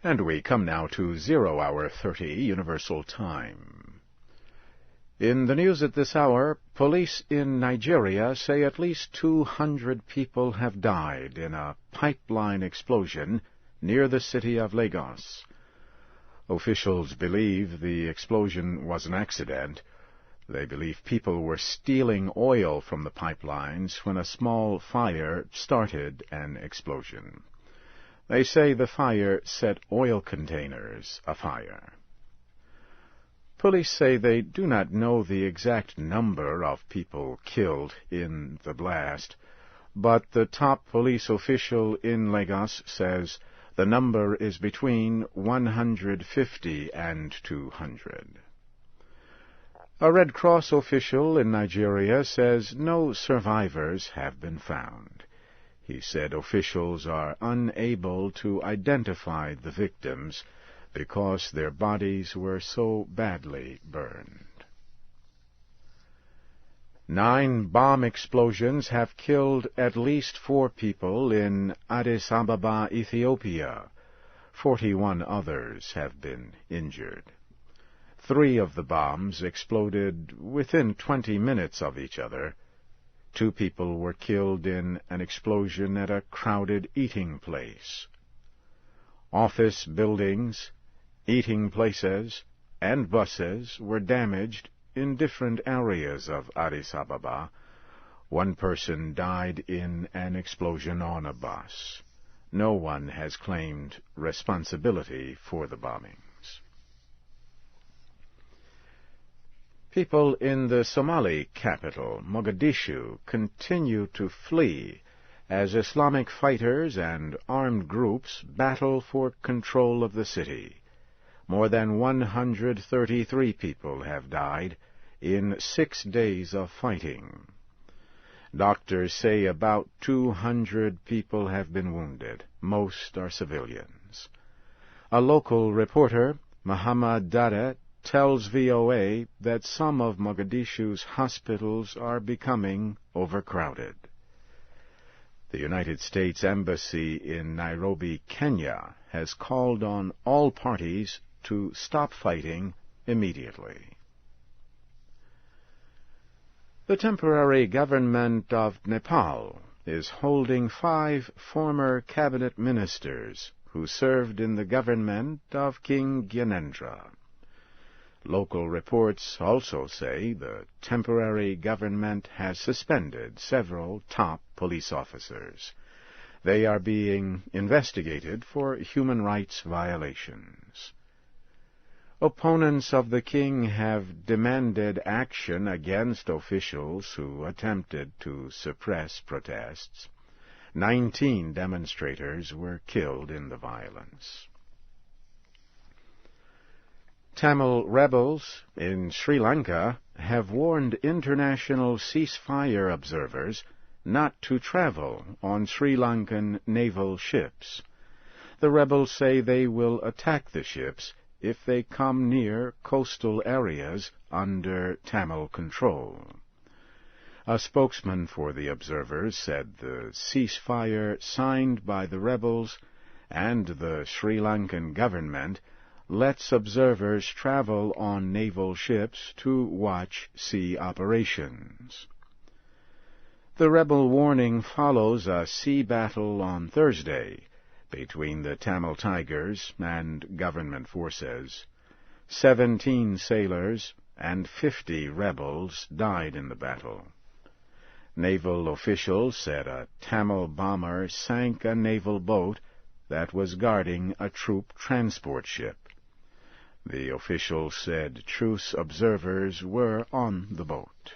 And we come now to 0 hour 30 Universal Time. In the news at this hour, police in Nigeria say at least 200 people have died in a pipeline explosion near the city of Lagos. Officials believe the explosion was an accident. They believe people were stealing oil from the pipelines when a small fire started an explosion. They say the fire set oil containers afire. Police say they do not know the exact number of people killed in the blast, but the top police official in Lagos says the number is between 150 and 200. A Red Cross official in Nigeria says no survivors have been found. He said officials are unable to identify the victims because their bodies were so badly burned. 9 bomb explosions have killed at least 4 people in Addis Ababa, Ethiopia. 41 others have been injured. 3 of the bombs exploded within 20 minutes of each other. 2 people were killed in an explosion at a crowded eating place. Office buildings, eating places, and buses were damaged in different areas of Addis Ababa. 1 person died in an explosion on a bus. No one has claimed responsibility for the bombings. People in the Somali capital, Mogadishu, continue to flee as Islamic fighters and armed groups battle for control of the city. More than 133 people have died in 6 days of fighting. Doctors say about 200 people have been wounded. Most are civilians. A local reporter, Muhammad Dare, tells VOA that some of Mogadishu's hospitals are becoming overcrowded. The United States Embassy in Nairobi, Kenya, has called on all parties to stop fighting immediately. The temporary government of Nepal is holding 5 former cabinet ministers who served in the government of King Gyanendra. Local reports also say the temporary government has suspended several top police officers. They are being investigated for human rights violations. Opponents of the king have demanded action against officials who attempted to suppress protests. 19 demonstrators were killed in the violence. Tamil rebels in Sri Lanka have warned international ceasefire observers not to travel on Sri Lankan naval ships. The rebels say they will attack the ships if they come near coastal areas under Tamil control. A spokesman for the observers said the ceasefire signed by the rebels and the Sri Lankan government lets observers travel on naval ships to watch sea operations. The rebel warning follows a sea battle on Thursday between the Tamil Tigers and government forces. 17 sailors and 50 rebels died in the battle. Naval officials said a Tamil bomber sank a naval boat that was guarding a troop transport ship. The officials said truce observers were on the boat.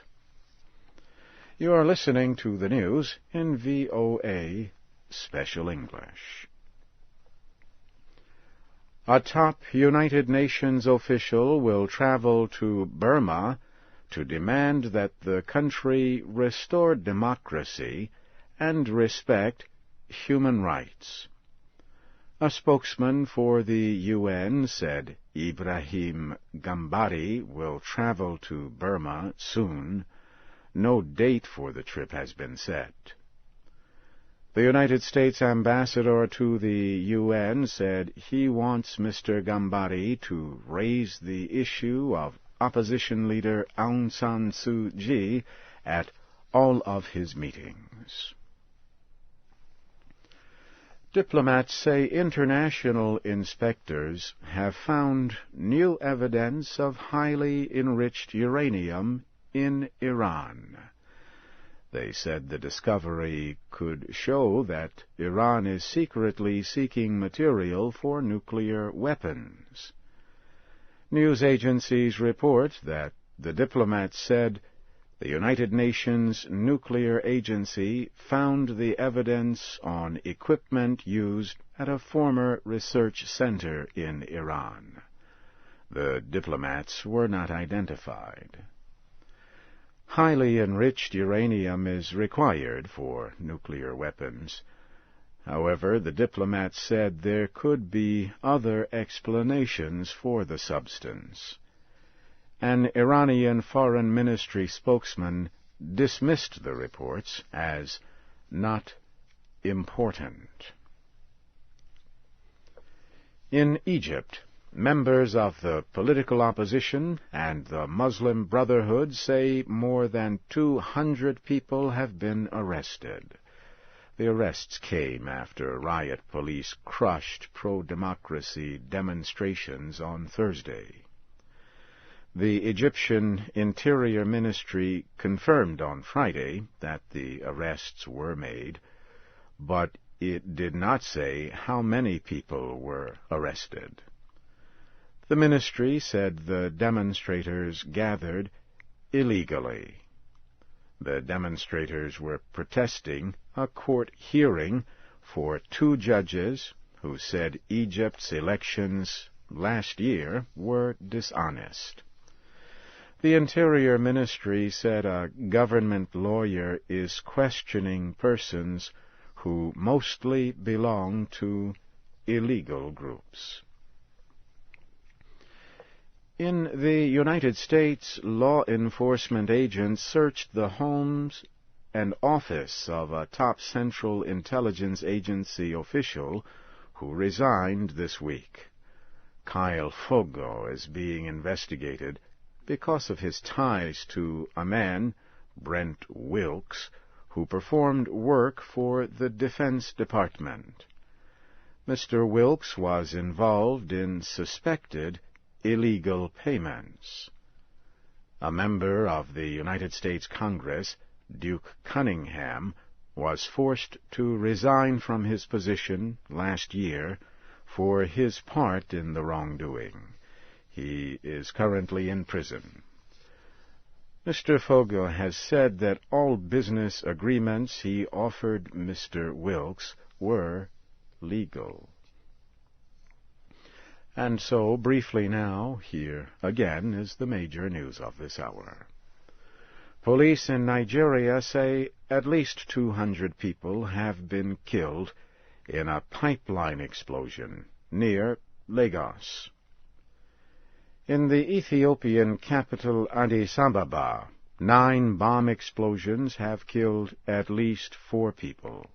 You are listening to the news in VOA Special English. A top United Nations official will travel to Burma to demand that the country restore democracy and respect human rights. A spokesman for the UN said Ibrahim Gambari will travel to Burma soon. No date for the trip has been set. The United States ambassador to the UN said he wants Mr. Gambari to raise the issue of opposition leader Aung San Suu Kyi at all of his meetings. Diplomats say international inspectors have found new evidence of highly enriched uranium in Iran. They said the discovery could show that Iran is secretly seeking material for nuclear weapons. News agencies report that the diplomats said the United Nations Nuclear Agency found the evidence on equipment used at a former research center in Iran. The diplomats were not identified. Highly enriched uranium is required for nuclear weapons. However, the diplomats said there could be other explanations for the substance. An Iranian Foreign Ministry spokesman dismissed the reports as not important. In Egypt, members of the political opposition and the Muslim Brotherhood say more than 200 people have been arrested. The arrests came after riot police crushed pro-democracy demonstrations on Thursday. The Egyptian Interior Ministry confirmed on Friday that the arrests were made, but it did not say how many people were arrested. The ministry said the demonstrators gathered illegally. The demonstrators were protesting a court hearing for 2 judges who said Egypt's elections last year were dishonest. The Interior Ministry said a government lawyer is questioning persons who mostly belong to illegal groups. In the United States, law enforcement agents searched the homes and office of a top Central Intelligence Agency official who resigned this week. Kyle Fogo is being investigated because of his ties to a man, Brent Wilkes, who performed work for the Defense Department. Mr. Wilkes was involved in suspected illegal payments. A member of the United States Congress, Duke Cunningham, was forced to resign from his position last year for his part in the wrongdoing. He is currently in prison. Mr. Fogo has said that all business agreements he offered Mr. Wilkes were legal. And so, briefly now, here again is the major news of this hour. Police in Nigeria say at least 200 people have been killed in a pipeline explosion near Lagos. In the Ethiopian capital Addis Ababa, 9 bomb explosions have killed at least 4 people.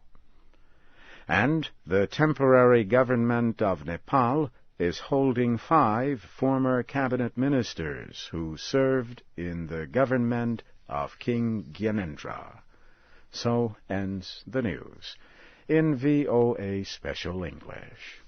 And the temporary government of Nepal is holding 5 former cabinet ministers who served in the government of King Gyanendra. So ends the news in VOA Special English.